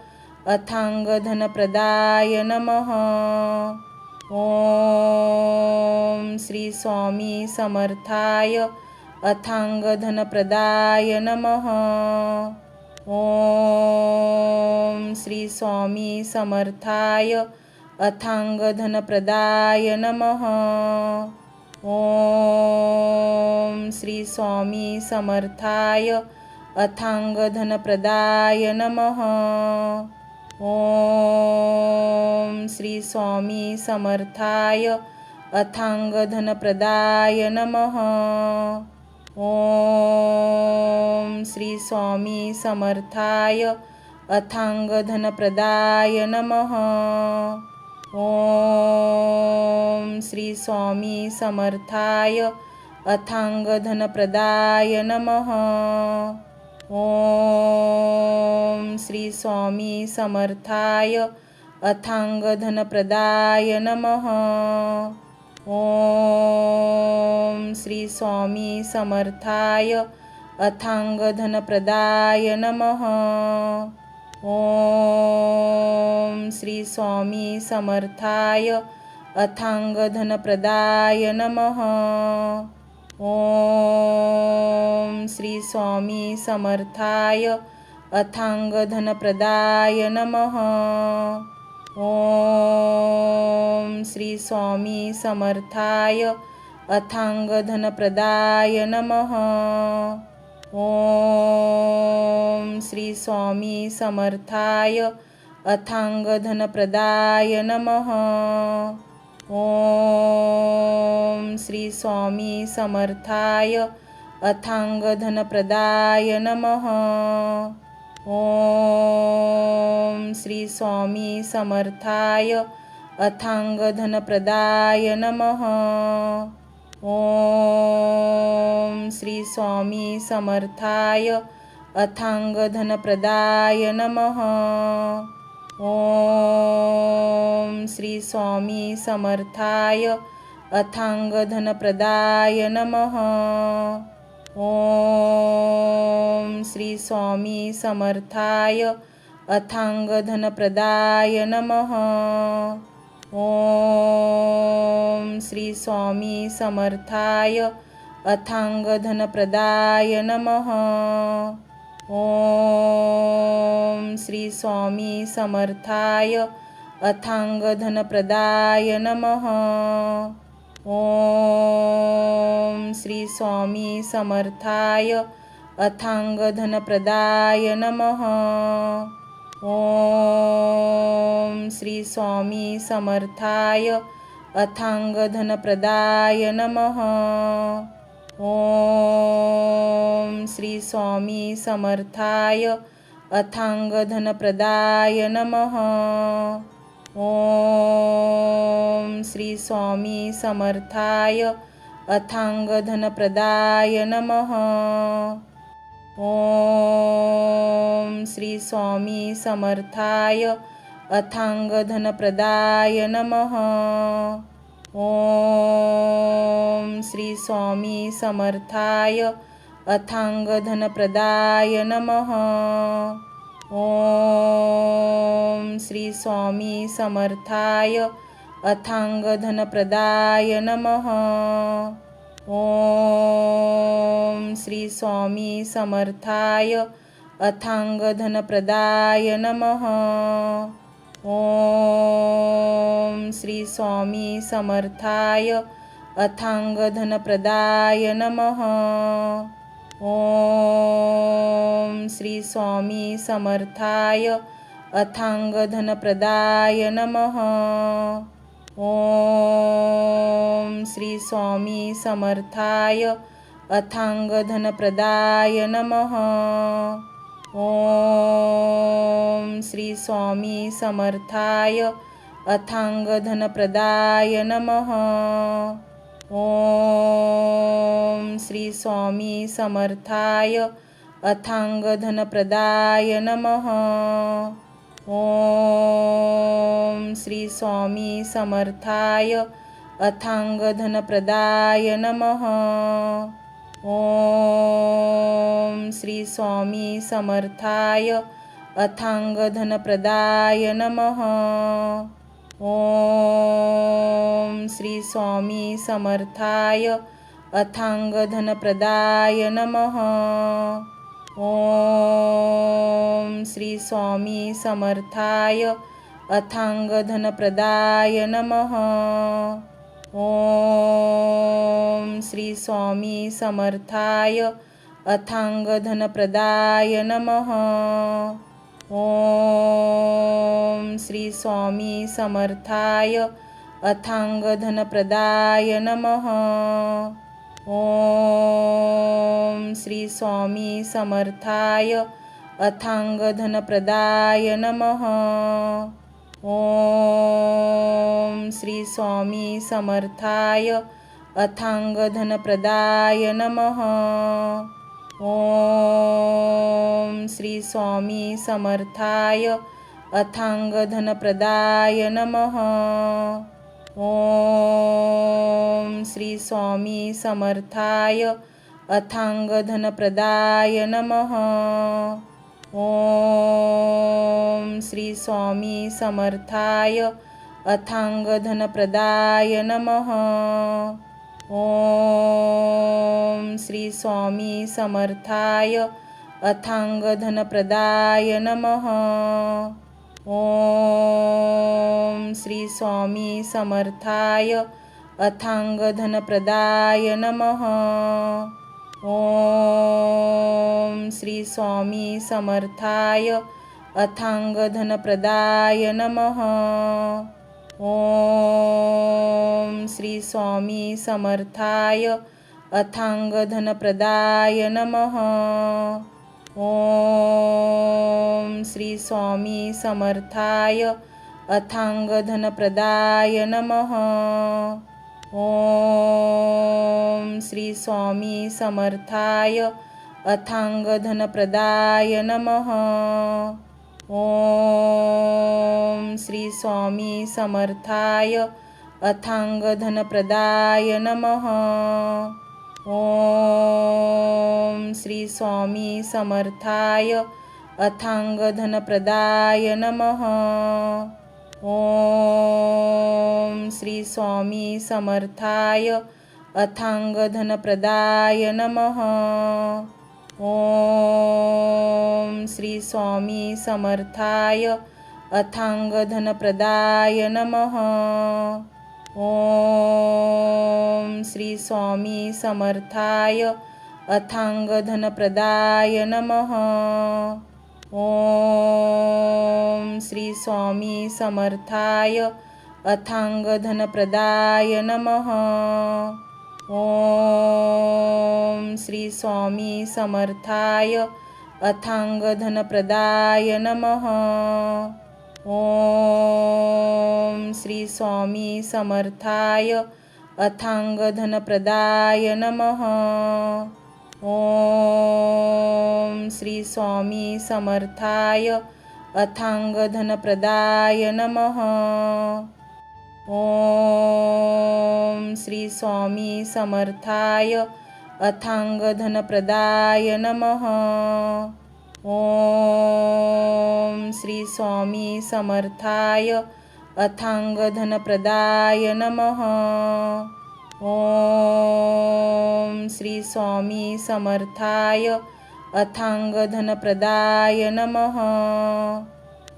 अथांगधनप्रदाय नमः। ओम श्री स्वामी समर्थाय अथांगधनप्रदाय नमः। ओम श्री स्वामी समर्थाय अथांगधनप्रदाय नमः। ओम श्री स्वामी समर्थाय अथांगधनप्रदाय नमः। ओम श्री स्वामी समर्थाय अथांगधनप्रदाय नमः। ओम श्री स्वामी समर्थाय अथांगधनप्रदाय नमः। ओम श्री स्वामी समर्थाय अथांगधनप्रदाय नमः। ओम श्री स्वामी समर्थाय अथांगधनप्रदाय नमः। ओम श्री स्वामी समर्थाय अथांगधनप्रदाय नमः। ओम श्री स्वामी समर्थाय अथांगधनप्रदाय नमः। ओम श्री स्वामी समर्थाय अथांगधनप्रदाय नमः। ओम श्री स्वामी समर्थाय अथांगधनप्रदाय नमः। ओम श्री स्वामी समर्थाय अथांगधनप्रदाय नमः। ओम श्री स्वामी समर्थाय अथांगधनप्रदाय नमः। ओम श्री स्वामी समर्थाय अथांगधनप्रदाय नमः। ओम श्री स्वामी समर्थाय अथांगधनप्रदाय नमः। ओम श्री स्वामी समर्थाय अथांगधनप्रदाय नमः। ओम श्री स्वामी समर्थाय अथांगधनप्रदाय नमः। ओम श्री स्वामी समर्थाय अथांगधनप्रदाय नमः। ओम श्री स्वामी समर्थाय अथांगधनप्रदाय नमः। ओम श्री स्वामी समर्थाय अथांगधनप्रदाय नमः। ओम श्री स्वामी समर्थाय अथांगधनप्रदाय नमः। ओम श्री स्वामी समर्थाय अथांगधनप्रदाय नमः। ओम श्री स्वामी समर्थाय अथांगधनप्रदाय नमः। ओम श्री स्वामी समर्थाय अथांगधनप्रदाय नमः। ओम श्री स्वामी समर्थाय अथांगधनप्रदाय नमः। ओम श्री स्वामी समर्थाय अथांगधनप्रदाय नमः। ओम श्री स्वामी समर्थाय अथांगधनप्रदाय नमः। ओम श्री स्वामी समर्थाय अथांगधनप्रदाय नमः। ओम श्री स्वामी समर्थाय अथांगधनप्रदाय नमः। ओम श्री स्वामी समर्थाय अथांगधनप्रदाय नमः। ओम श्री स्वामी समर्थाय अथांगधनप्रदाय नमः। ओम श्री स्वामी समर्थाय अथांगधनप्रदाय नमः। ओम श्री स्वामी समर्थाय अथांगधनप्रदाय नमः। ओम श्री स्वामी समर्थाय अथांगधनप्रदाय नमः। ओम श्री स्वामी समर्थाय अथांगधनप्रदाय नमः। ओम श्री स्वामी समर्थाय अथांगधनप्रदाय नमः। ओम श्री स्वामी समर्थाय अथांगधनप्रदाय नमः। ओम श्री स्वामी समर्थाय अथांगधनप्रदाय नमः। ओम श्री स्वामी समर्थाय अथांगधनप्रदाय नमः। ओम श्री स्वामी समर्थाय अथांगधनप्रदाय नमः। ओम श्री स्वामी समर्थाय अथांगधनप्रदाय नमः। ओम श्री स्वामी समर्थाय अथांगधनप्रदाय नमः। ओम श्री स्वामी समर्थाय अथांगधनप्रदाय नमः। ओम श्री स्वामी समर्थाय अथांगधनप्रदाय नमः। ओम श्री स्वामी समर्थाय अथांगधनप्रदाय नमः। ओम श्री स्वामी समर्थाय अथांगधनप्रदाय नमः। ओम श्री स्वामी समर्थाय अथांगधनप्रदाय नमः। ओम श्री स्वामी समर्थाय अथांगधनप्रदाय नमः। ओम श्री स्वामी समर्थाय अथांगधनप्रदाय नमः। ओम श्री स्वामी समर्थाय अथांगधनप्रदाय नमः। ओम श्री स्वामी समर्थाय अथांगधनप्रदाय नमः। ओम श्री स्वामी समर्थाय अथांगधनप्रदाय नमः। ओम श्री स्वामी समर्थाय अथांगधनप्रदाय नमः। ओम श्री स्वामी समर्थाय अथांगधनप्रदाय नमः। ओम श्री स्वामी समर्थाय अथांगधनप्रदाय नमः। ओम श्री स्वामी समर्थाय अथांगधनप्रदाय नमः। ओम श्री स्वामी समर्थाय अथांगधनप्रदाय नमः। ओम श्री स्वामी समर्थाय अथांगधनप्रदाय नमः। ओम श्री स्वामी समर्थाय अथांगधनप्रदाय नमः। ओम श्री स्वामी समर्थाय अथांगधनप्रदाय नमः। ओम श्री स्वामी समर्थाय अथांगधनप्रदाय नमः।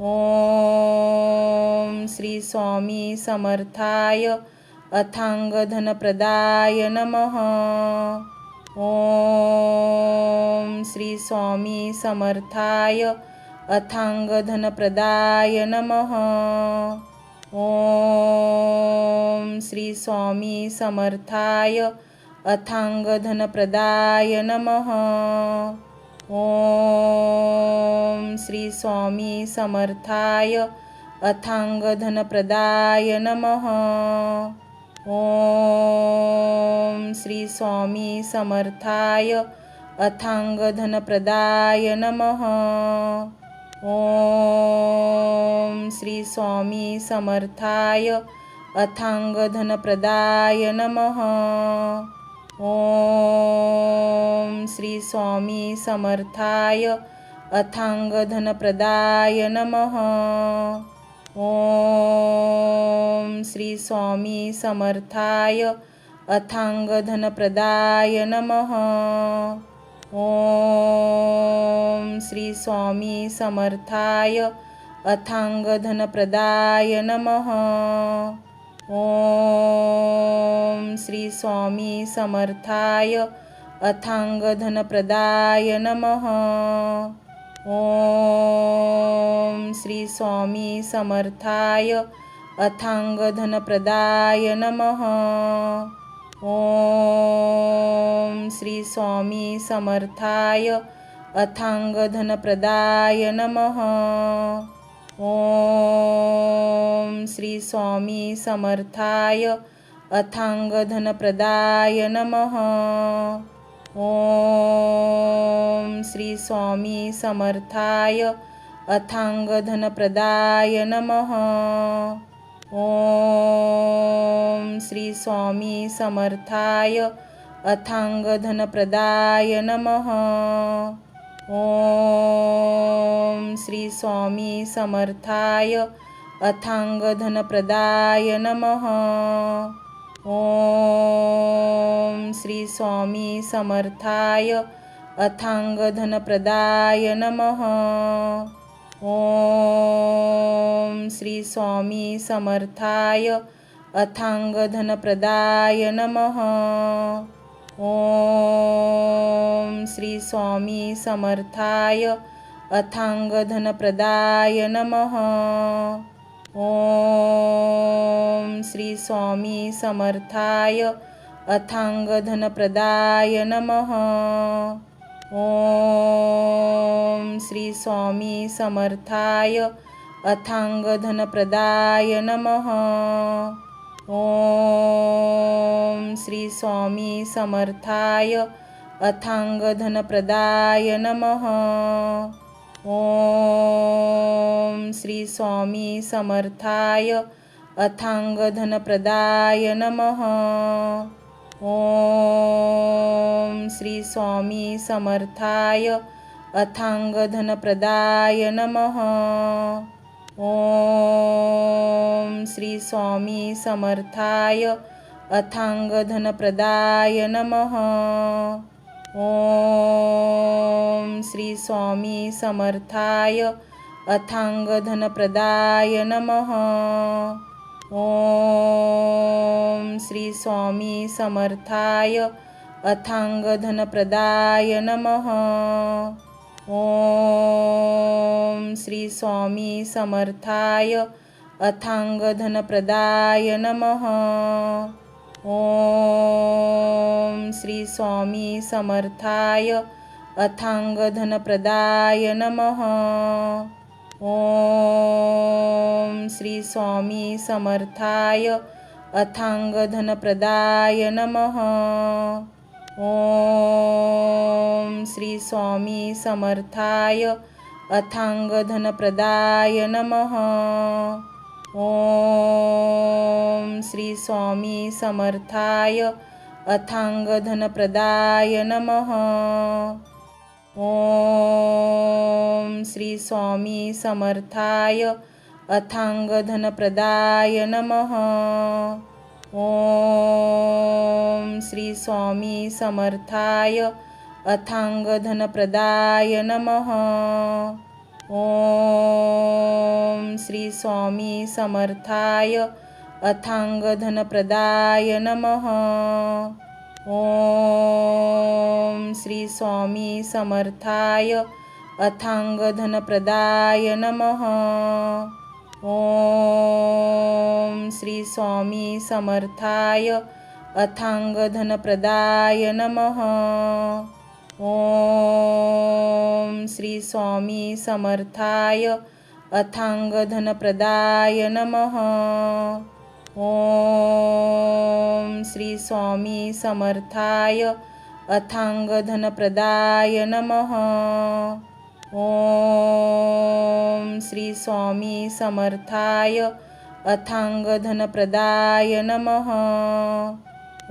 ओम श्री स्वामी समर्थाय अथांगधनप्रदाय नमः। ओम श्री स्वामी समर्थाय अथांग धनप्रदाय नमः। ओम श्री स्वामी समर्थाय अथांग धनप्रदाय नमः। ओम श्री स्वामी समर्थाय अथांग धनप्रदाय नमः। ओम श्री स्वामी समर्थाय अथांग धनप्रदाय नमः। ओम श्री स्वामी समर्थाय अथांग धनप्रदाय नमः। ओम श्री स्वामी समर्थाय अथांग धनप्रदाय नमः। ओम श्री स्वामी समर्थाय अथांग धनप्रदाय नमः। ओम श्री स्वामी समर्थाय अथांग धनप्रदाय नमः। ओम श्री स्वामी समर्थाय अथांग धनप्रदाय नमः। ओम श्री स्वामी समर्थाय अथांग धनप्रदाय नमः। ओम श्री स्वामी समर्थाय अथांग धनप्रदाय नमः। ओम श्री स्वामी समर्थाय अथांग धनप्रदाय नमः। ओम श्री स्वामी समर्थाय अथांग धनप्रदाय नमः। ओम श्री स्वामी समर्थाय अथांग धनप्रदाय नमः। ओम श्री स्वामी समर्थाय अथांग धनप्रदाय नमः। ओम श्री स्वामी समर्थाय अथांग धनप्रदाय नमः। ओम श्री स्वामी समर्थाय अथांग धनप्रदाय नमः। ओम श्री स्वामी समर्थाय अथांग धनप्रदाय नमः। ओम श्री स्वामी समर्थाय अथांग धनप्रदाय नमः। ओम श्री स्वामी समर्थाय अथांग धनप्रदाय नमः। ओम श्री स्वामी समर्थाय अथांग धनप्रदाय नमः। ओम श्री स्वामी समर्थाय अथांग धनप्रदाय नमः। ओम श्री स्वामी समर्थाय अथांग धनप्रदाय नमः। ओम श्री स्वामी समर्थाय अथांग धनप्रदाय नमः। ओम श्री स्वामी समर्थाय अथांग धनप्रदाय नमः। ओम श्री स्वामी समर्थाय अथांग धनप्रदाय नमः। ओम श्री स्वामी समर्थाय अथांग धनप्रदाय नमः। ओम श्री स्वामी समर्थाय अथांग धनप्रदाय नमः। ओम श्री स्वामी समर्थाय अथांग धनप्रदाय नमः। ओम श्री स्वामी समर्थाय अथांग धनप्रदाय नमः। ओम श्री स्वामी समर्थाय अथांग धनप्रदाय नमः। ओम श्री स्वामी समर्थाय अथांग धनप्रदाय नमः। ओम श्री स्वामी समर्थाय अथांग धनप्रदाय नमः। ओम श्री स्वामी समर्थाय अथांग धनप्रदाय नमः। ओम श्री स्वामी समर्थाय अथांगधनप्रदाय नमः। ओम श्री स्वामी समर्थाय अथांगधनप्रदाय नमः। ओम श्री स्वामी समर्थाय अथांगधनप्रदाय नमः। ओम श्री स्वामी समर्थाय अथांगधनप्रदाय नमः। ओम श्री स्वामी समर्थाय अथांगधनप्रदाय नमः।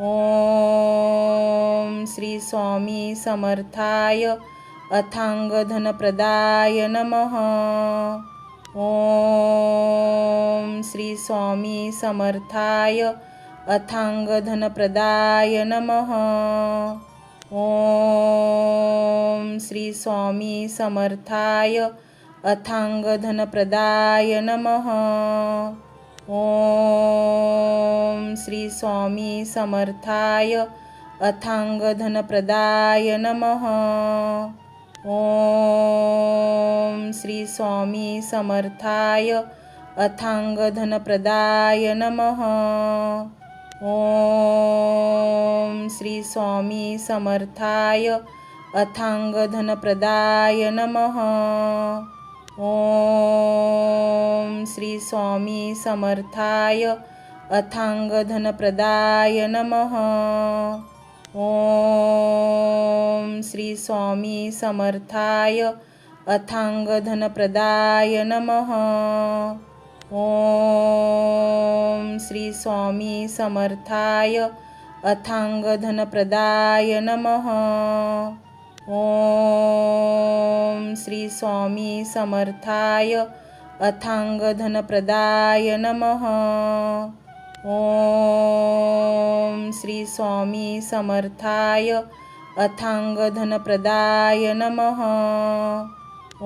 ओम श्री स्वामी समर्थाय अथांगधनप्रदाय नमः। ओम श्री स्वामी समर्थाय अथांगधनप्रदाय नमः। ओम श्री स्वामी समर्थाय अथांगधनप्रदाय नमः। ओम श्री स्वामी समर्थाय अथांगधनप्रदाय नमः। ओम श्री स्वामी समर्थाय अथांगधनप्रदाय नमः। ओम श्री स्वामी समर्थाय अथांगधनप्रदाय नमः। ओम श्री स्वामी समर्थाय अथांगधनप्रदाय नमः। ओम श्री स्वामी समर्थाय अथांगधनप्रदाय नमः। ओम श्री स्वामी समर्थाय अथांगधनप्रदाय नमः। ओम श्री स्वामी समर्थाय अथांगधनप्रदाय नमः। ओम श्री स्वामी समर्थाय अथांगधनप्रदाय नमः।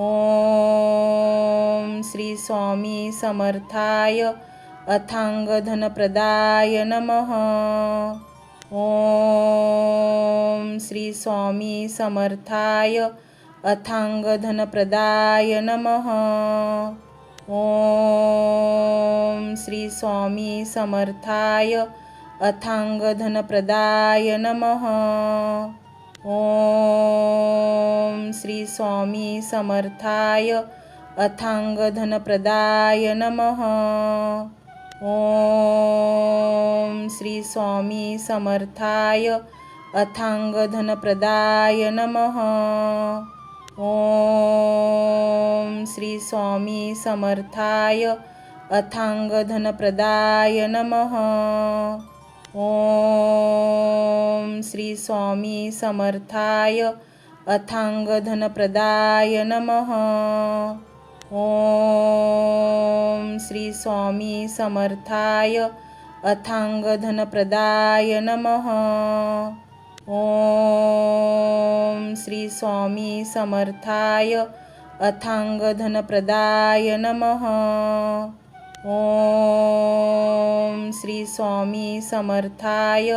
ओम श्री स्वामी समर्थाय अथांगधनप्रदाय नमः। ओम श्री स्वामी समर्थाय अथांगधनप्रदाय नमः। ओम श्री स्वामी समर्थाय अथांगधनप्रदाय नमः। ओम श्री स्वामी समर्थाय अथांगधनप्रदाय नमः। ओम श्री स्वामी समर्थाय अथांगधनप्रदाय नमः। ओम श्री स्वामी समर्थाय अथांगधनप्रदाय नमः। ओम श्री स्वामी समर्थाय अथांगधनप्रदाय नमः। ओम श्री स्वामी समर्थाय अथांगधनप्रदाय नमः। ओम श्री स्वामी समर्थाय अथांगधनप्रदाय नमः। ओम श्री स्वामी समर्थाय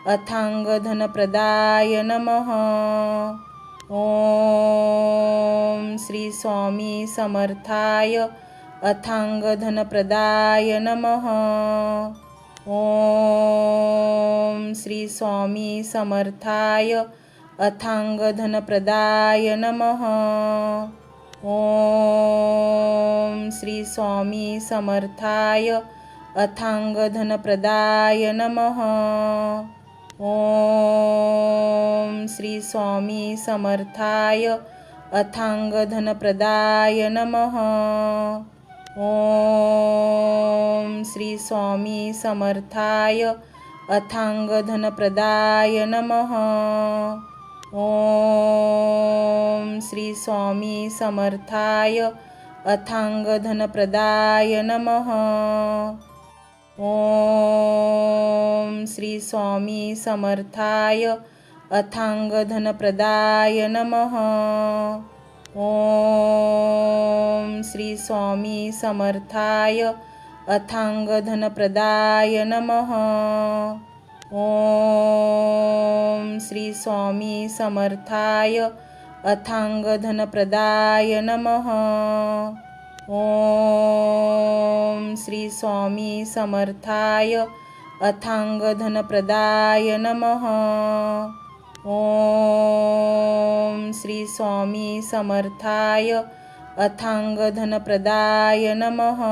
अथांगधनप्रदाय नमः। ओम श्री स्वामी समर्थाय अथांगधनप्रदाय नमः। ओम श्री स्वामी समर्थाय अथांगधनप्रदाय नमः। ओम श्री स्वामी समर्थाय अथांगधनप्रदाय नमः। ओम श्री स्वामी समर्थाय अथांगधनप्रदाय नमः। ओम श्री स्वामी समर्थाय अथांगधनप्रदाय नमः। ओम श्री स्वामी समर्थाय अथांगधनप्रदाय नमः। ओम श्री स्वामी समर्थाय अथांगधनप्रदाय नमः। ओम श्री स्वामी समर्थाय अथांगधनप्रदाय नमः। ओम श्री स्वामी समर्थाय अथांगधनप्रदाय नमः। ओम श्री स्वामी समर्थाय अथांगधनप्रदाय नमः। ओम श्री स्वामी समर्थाय अथांगधनप्रदाय नमः।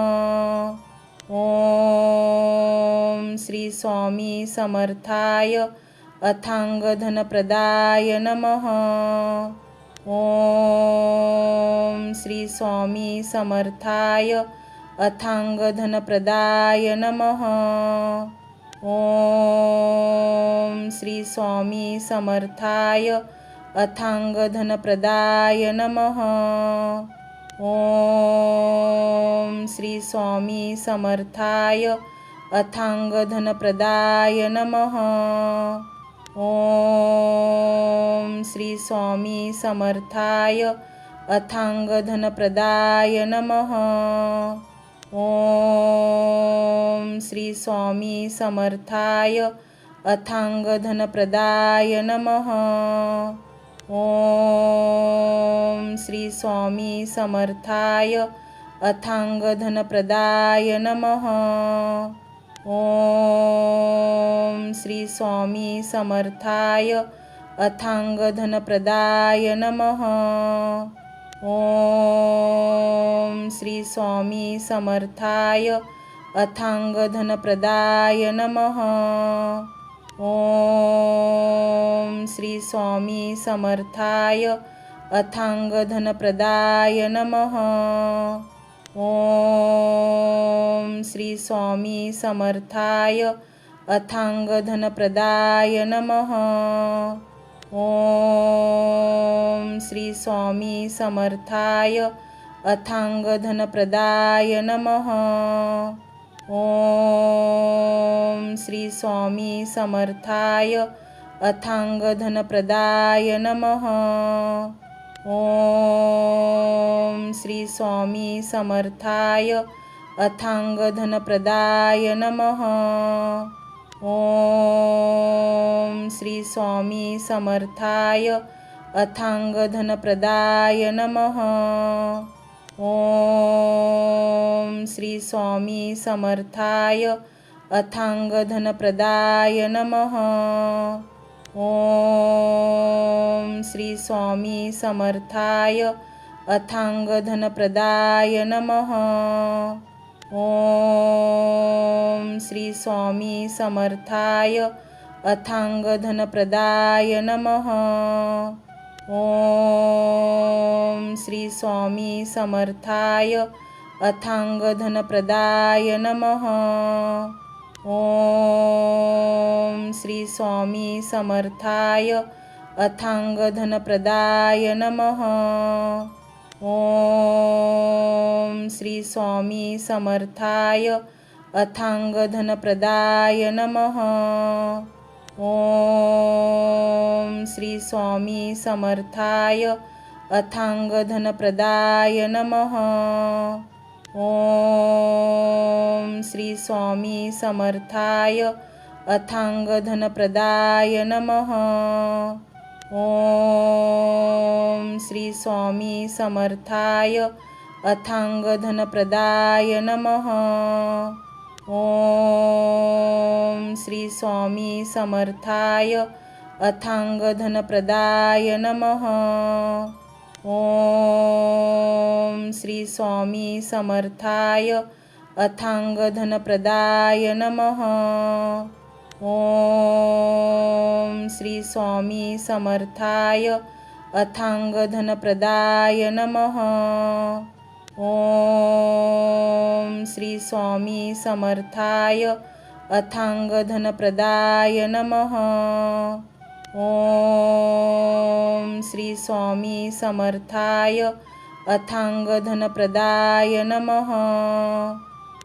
ओम श्री स्वामी समर्थाय अथांगधनप्रदाय नमः। ओम श्री स्वामी समर्थाय अथांगधनप्रदाय नमः। ओम श्री स्वामी समर्थाय अथांगधनप्रदाय नमः। ओम श्री स्वामी समर्थाय अथांगधनप्रदाय नमः। ओम श्री स्वामी समर्थाय अथांगधनप्रदाय नमः। ओम श्री स्वामी समर्थाय अथांगधनप्रदाय नमः। ओम श्री स्वामी समर्थाय अथांगधनप्रदाय नमः। ओम श्री स्वामी समर्थाय अथांगधनप्रदाय नमः। ओम श्री स्वामी समर्थाय अथांगधनप्रदाय नमः। ओम श्री स्वामी समर्थाय अथांगधनप्रदाय नमः। ओम श्री स्वामी समर्थाय अथांगधनप्रदाय नमः। ओम श्री स्वामी समर्थाय अथांगधनप्रदाय नमः। ओम श्री स्वामी समर्थाय अथांगधनप्रदाय नमः। ओम श्री स्वामी समर्थाय अथांगधनप्रदाय नमः। ओम श्री स्वामी समर्थाय अथांगधनप्रदाय नमः। ओम श्री स्वामी समर्थाय अथांगधनप्रदाय नमः। ओम श्री स्वामी समर्थाय अथांगधनप्रदाय नमः। ओम श्री स्वामी समर्थाय अथांगधनप्रदाय नमः। ओम श्री स्वामी समर्थाय अथांगधनप्रदाय नमः। ओम श्री स्वामी समर्थाय अथांगधनप्रदाय नमः। ओम श्री स्वामी समर्थाय अथांगधनप्रदाय नमः। ओम श्री स्वामी समर्थाय अथांगधनप्रदाय नमः। ओम श्री स्वामी समर्थाय अथांगधनप्रदाय नमः। ओम श्री स्वामी समर्थाय अथांगधनप्रदाय नमः। ओम श्री स्वामी समर्थाय अथांगधनप्रदाय नमः। ओम श्री स्वामी समर्थाय अथांगधनप्रदाय नमः। ओम श्री स्वामी समर्थाय अथांगधनप्रदाय नमः। ओम श्री स्वामी समर्थाय अथांगधनप्रदाय नमः। ओम श्री स्वामी समर्थाय अथांगधनप्रदाय नमः।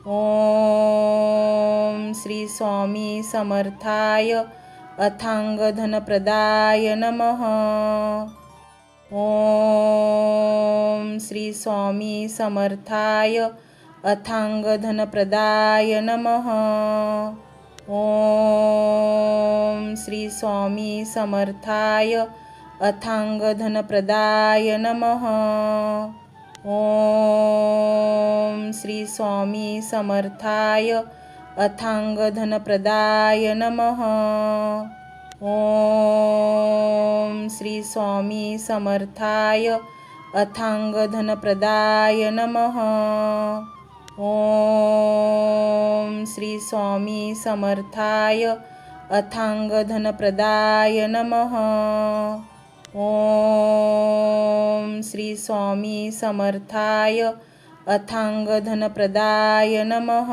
ओम श्री स्वामी समर्थाय अथांगधनप्रदाय नमः। ओम श्री स्वामी समर्थाय अथांगधनप्रदाय नमः। ओम श्री स्वामी समर्थाय अथांगधनप्रदाय नमः। ओम श्री स्वामी समर्थाय अथांगधनप्रदाय नमः। ओम श्री स्वामी समर्थाय अथांगधनप्रदाय नमः। ओम श्री स्वामी समर्थाय अथांगधनप्रदाय नमः। ओम श्री स्वामी समर्थाय अथांगधनप्रदाय नमः।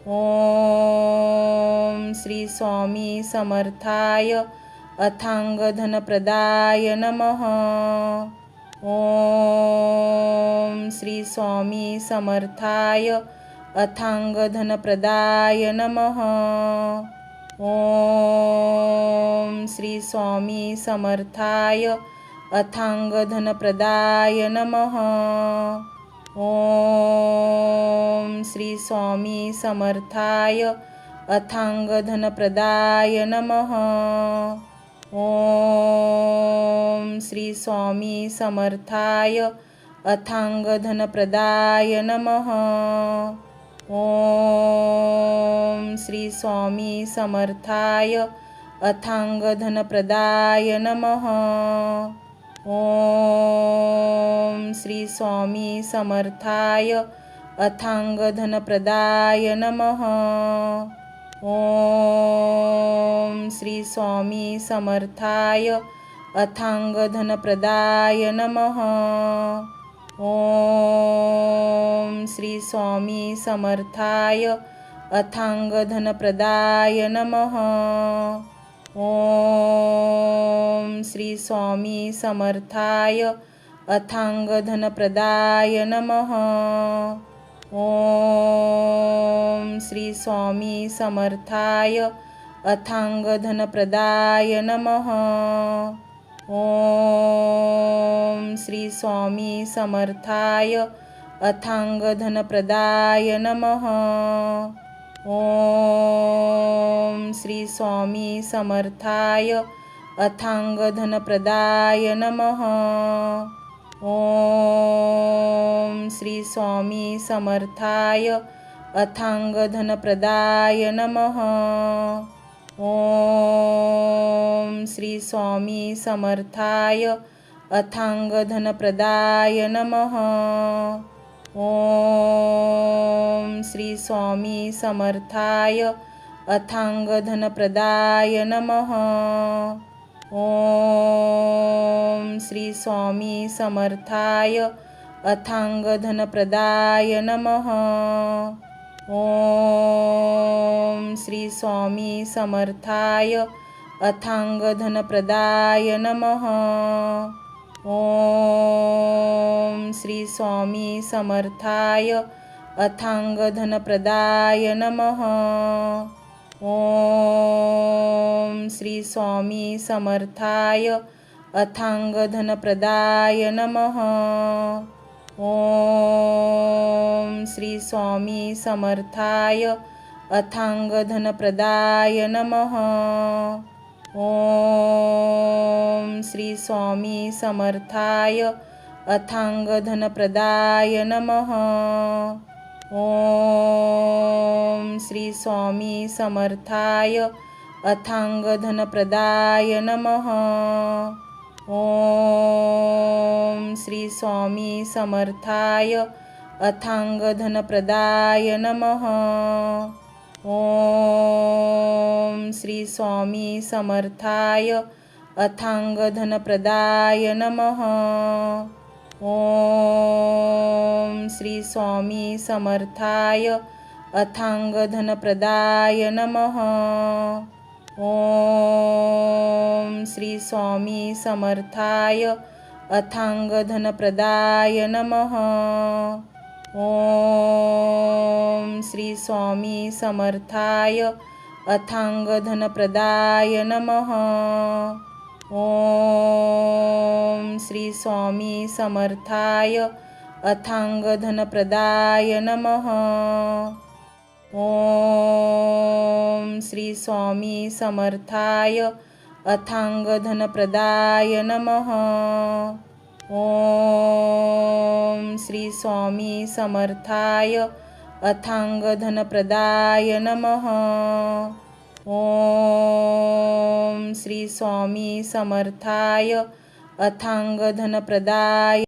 ओम श्री स्वामी समर्थाय अथांगधनप्रदाय नमः। ओम श्री स्वामी समर्थाय अथांगधनप्रदाय नमः। ओम श्री स्वामी समर्थाय अथांगधनप्रदाय नमः। ओम श्री स्वामी समर्थाय अथांगधनप्रदाय नमः। ओम श्री स्वामी समर्थाय अथांगधनप्रदाय नमः। ओम श्री स्वामी समर्थाय अथांगधनप्रदाय नमः। ओम श्री स्वामी समर्थाय अथांगधनप्रदाय नमः। ओम श्री स्वामी समर्थाय अथांगधनप्रदाय नमः। ओम श्री स्वामी समर्थाय अथांगधनप्रदाय नमः। ओम श्री स्वामी समर्थाय अथांगधनप्रदाय नमः। ओम श्री स्वामी समर्थाय अथांगधनप्रदाय नमः। ओम श्री स्वामी समर्थाय अथांगधनप्रदाय नमः। ओम श्री स्वामी समर्थाय अथांगधनप्रदाय नमः। ओम श्री स्वामी समर्थाय अथांगधनप्रदाय नमः। ओम श्री स्वामी समर्थाय अथांगधनप्रदाय नमः। ओम श्री स्वामी समर्थाय अथांगधनप्रदाय नमः। ओम श्री स्वामी समर्थाय अथांगधनप्रदाय नमः। ओम श्री स्वामी समर्थाय अथांगधनप्रदाय नमः। ओम श्री स्वामी समर्थाय अथांगधनप्रदाय नमः। ओम श्री स्वामी समर्थाय अथांगधनप्रदाय नमः। ओम श्री स्वामी समर्थाय अथांगधनप्रदाय नमः। ओम श्री स्वामी समर्थाय अथांगधनप्रदाय नमः। ओम श्री स्वामी समर्थाय अथांगधनप्रदाय नमः। ओम श्री स्वामी समर्थाय अथांगधनप्रदाय नमः। ओम श्री स्वामी समर्थाय अथांगधनप्रदाय नमः। ओम श्री स्वामी समर्थाय अथांगधनप्रदाय नमः। ओम श्री स्वामी समर्थाय अथांगधनप्रदाय नमः। ओम श्री स्वामी समर्थाय अथांगधनप्रदाय नमः। ओम श्री स्वामी समर्थाय अथांगधनप्रदाय नमः। ओम श्री स्वामी समर्थाय अथांग धनप्रदाय नमः. ओम श्री स्वामी समर्थाय अथांग धनप्रदाय नमः. ओम श्री स्वामी समर्थाय अथांग धनप्रदाय